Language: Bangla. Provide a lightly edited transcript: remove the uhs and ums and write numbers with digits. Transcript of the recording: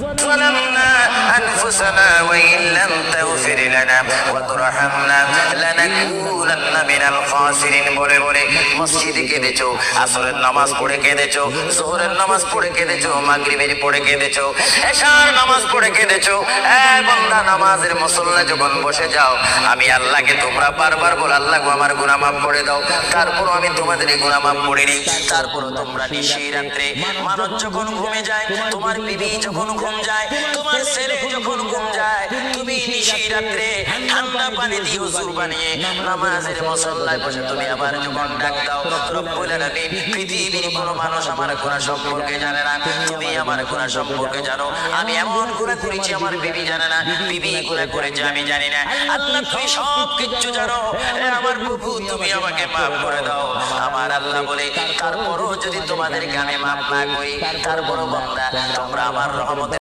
ظلمنا أنفسنا وإن لم تغفر لنا وترحمنا لنكونن من الخاسرين বলে বলে মসজিদে কেঁদেছো, আসরের নামাজ পড়ে কেঁদেছো, যোহরের নামাজ পড়ে কেঁদেছো, মাগরিবের পড়ে কেঁদেছো, এশার নামাজ পড়ে কেঁদেছো। বান্দা নামাজের মুসল্লা যখন বসে যাও, আমি আল্লাহকে তোমরা বারবার বল, আল্লাহ গো আমার গুনাহ মাফ করে দাও। তারপরও আমি তোমাদের গুনাহ মাফ করিনি। তারপরও তোমরা নিশি রাত্রে, মানুষ যখন ঘুমে যায়, তোমার বিবি যখন ঘুম যায়, তোমার ছেলে যখন ঘুম যায়, তুমি নিশি রাত্রে ঠান্ডা পানি দিয়ে ওযু বানিয়ে নামাজের মুসল্লায় বসে তুমি আবার যখন ডাক দাও, রব্বুল আলামিন, পৃথিবীর কোনো মানুষ আমার গুনাহ সম্পর্কে জানে না, তুমি আমার গুনাহ সম্পর্কে জানো। আমি এমন গুনাহ করেছি আমার বিবি জানে না, বিবি গুনাহ করেছে আমি জানি না। আল্লাহ তুমি সব কিছু জানো, আমার প্রভু তুমি আমাকে মাফ করে দাও। আমার আল্লাহ বলে, তারপরও যদি তোমাদেরকে আমি মাফ না করি, তারপরও বান্দা তোমরা আমার রহমতে